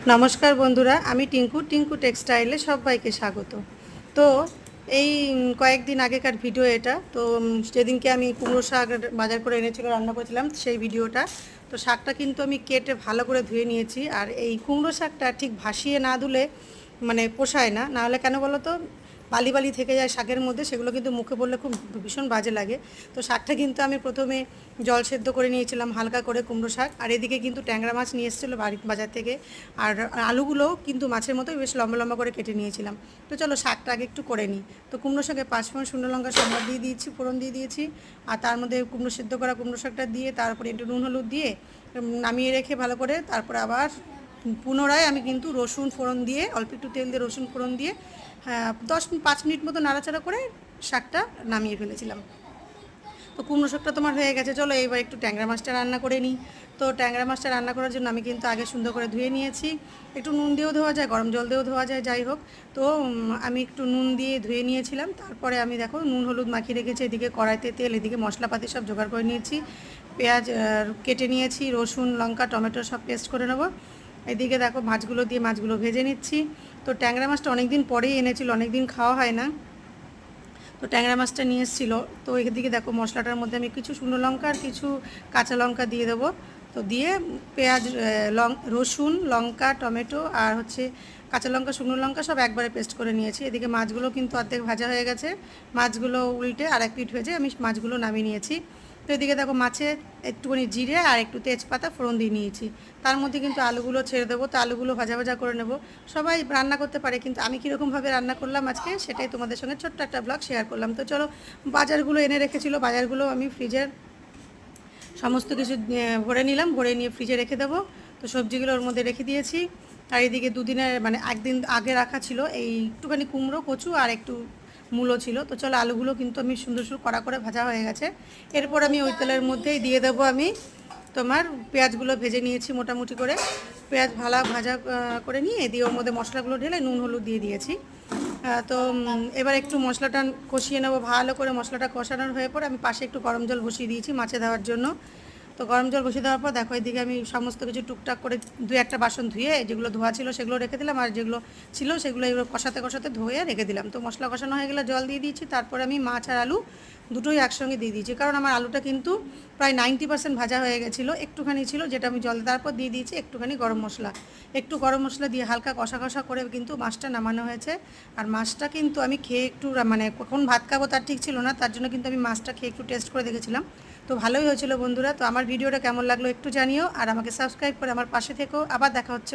নমস্কার বন্ধুরা, আমি টিঙ্কু টেক্সটাইলে সবাইকে স্বাগত। তো এই কয়েকদিন আগেকার ভিডিও এটা। তো যেদিনকে আমি কুমড়ো শাক বাজার করে এনেছিল রান্না করেছিলাম সেই ভিডিওটা। তো শাকটা কিন্তু আমি কেটে ভালো করে ধুয়ে নিয়েছি। আর এই কুমড়ো শাকটা ঠিক ভাসিয়ে না ধুলে মানে পোষায় না, নাহলে কেন বলো তো, বালি বালি থেকে যায় শাকের মধ্যে, সেগুলো কিন্তু মুখে পড়লে খুব ভীষণ বাজে লাগে। তো শাকটা কিন্তু আমি প্রথমে জল সেদ্ধ করে নিয়েছিলাম হালকা করে কুমড়ো শাক, আর এদিকে কিন্তু ট্যাংরা মাছ নিয়ে এসেছিলো বাজার থেকে। আর আলুগুলোও কিন্তু মাছের মতোই বেশ লম্বা লম্বা করে কেটে নিয়েছিলাম। তো চলো শাকটা আগে একটু করে নিই। তো কুমড়ো শাকে 5 ফোড়ন, শুকনো লঙ্কা সম্বার দিয়ে দিয়েছি, ফোড়ন দিয়ে দিয়েছি। আর তার মধ্যে কুমড়ো সেদ্ধ করা কুমড়ো শাকটা দিয়ে তারপরে একটু নুন হলুদ দিয়ে নামিয়ে রেখে ভালো করে তারপরে আবার পুনরায় আমি কিন্তু রসুন ফোড়ন দিয়ে, অল্প একটু তেল দিয়ে রসুন ফোড়ন দিয়ে 5 মিনিট মতো নাড়াচাড়া করে শাকটা নামিয়ে ফেলেছিলাম। তো কুমড়ো শাকটা তোমার হয়ে গেছে। চলো এবার একটু ট্যাংরা মাছটা রান্না করে নিই। তো ট্যাংরা মাছটা রান্না করার জন্য আমি কিন্তু আগে সুন্দর করে ধুয়ে নিয়েছি। একটু নুন দিয়েও ধোয়া যায়, গরম জল দিয়েও ধোয়া যায়, যাই হোক। তো আমি একটু নুন দিয়ে ধুয়ে নিয়েছিলাম। তারপরে আমি দেখো নুন হলুদ মাখিয়ে রেখেছি, এদিকে কড়াইতে তেল, এদিকে মশলাপাতি সব জোগাড় করে নিয়েছি। পেঁয়াজ কেটে নিয়েছি, রসুন লঙ্কা টমেটো সব পেস্ট করে নেবো। এদিকে দেখো মাছগুলো দিয়ে মাছগুলো ভেজে নিচ্ছি। তো ট্যাংরা মাছটা অনেক দিন পরেই এনেছিল, অনেক দিন খাওয়া হয় না। তো ট্যাংরা মাছটা নিয়ে এসেছিলো। তো এদিকে দেখো মশলাটার মধ্যে আমি কিছু শুকনো লঙ্কা আর কিছু কাঁচা লঙ্কা দিয়ে দেবো। তো দিয়ে পেঁয়াজ রসুন লঙ্কা টমেটো আর হচ্ছে কাঁচা লঙ্কা শুকনো লঙ্কা সব একবারে পেস্ট করে নিয়েছি। এদিকে মাছগুলো কিন্তু অর্ধেক ভাজা হয়ে গেছে। মাছগুলো উল্টে আর এক পিঠ ভেজে আমি মাছগুলো নামিয়ে নিয়েছি। তো এদিকে দেখো মাছে একটুখানি জিরে আর একটু তেজপাতা ফোড়ন দিয়ে নিয়েছি। তার মধ্যে কিন্তু আলুগুলো ছেড়ে দেবো। তো আলুগুলো ভাজা ভাজা করে নেব। সবাই রান্না করতে পারে, কিন্তু আমি কীরকমভাবে রান্না করলাম আজকে সেটাই তোমাদের সঙ্গে ছোট্ট একটা ব্লগ শেয়ার করলাম। তো চলো, বাজারগুলো এনে রেখেছিলো, বাজারগুলো আমি ফ্রিজের সমস্ত কিছু ভরে নিলাম, ভরে নিয়ে ফ্রিজে রেখে দেবো। তো সবজিগুলো ওর মধ্যে রেখে দিয়েছি। আর এদিকে দুদিনের মানে একদিন আগে রাখা ছিল এই একটুখানি কুমড়ো কচু আর একটু মূলো ছিল। তো চলো আলুগুলো কিন্তু আমি সুন্দর সুন্দর কড়া করে ভাজা হয়ে গেছে। এরপর আমি ওই তেলের মধ্যেই দিয়ে দেবো আমি তোমার পেঁয়াজগুলো ভেজে নিয়েছি মোটামুটি করে। পেঁয়াজ ভাজা করে নিয়ে দিয়ে ওর মধ্যে মশলাগুলো ঢেলে নুন হলুদ দিয়ে দিয়েছি। তো এবার একটু মশলাটা কষিয়ে নেবো ভালো করে। মশলাটা কষানোর হয়ে পর আমি পাশে একটু গরম জল বসিয়ে দিয়েছি মাছে দেওয়ার জন্য। তো গরম জল বসিয়ে দেওয়ার পর দেখো এদিকে আমি সমস্ত কিছু টুকটাক করে 2-1টা বাসন ধুয়ে যেগুলো ধোয়া ছিল সেগুলো রেখে দিলাম, আর যেগুলো ছিল সেগুলো এবার কষাতে কষাতে ধুয়ে রেখে দিলাম। তো মশলা কষানো হয়ে গেলে জল দিয়ে দিয়েছি। তারপরে আমি মাছ আর আলু দুটোই একসঙ্গে দিয়ে দিয়েছি, কারণ আমার আলুটা কিন্তু প্রায় 90% ভাজা হয়ে গেছিলো, একটুখানি ছিল যেটা আমি জল দেওয়ার পর দিয়ে দিয়েছি একটুখানি গরম মশলা দিয়ে হালকা কষা কষা করে কিন্তু মাছটা নামানো হয়েছে। আর মাছটা কিন্তু আমি খেয়ে একটু মানে কখন ভাত খাবো তার ঠিক ছিল না, তার জন্য কিন্তু আমি মাছটা খেয়ে একটু টেস্ট করে দেখেছিলাম। তো ভালোই হয়েছিল বন্ধুরা। তো আমার ভিডিওটা কেমন লাগলো একটু জানিও, আর আমাকে সাবস্ক্রাইব করে আমার পাশে থেকেও। আবার দেখা হচ্ছে।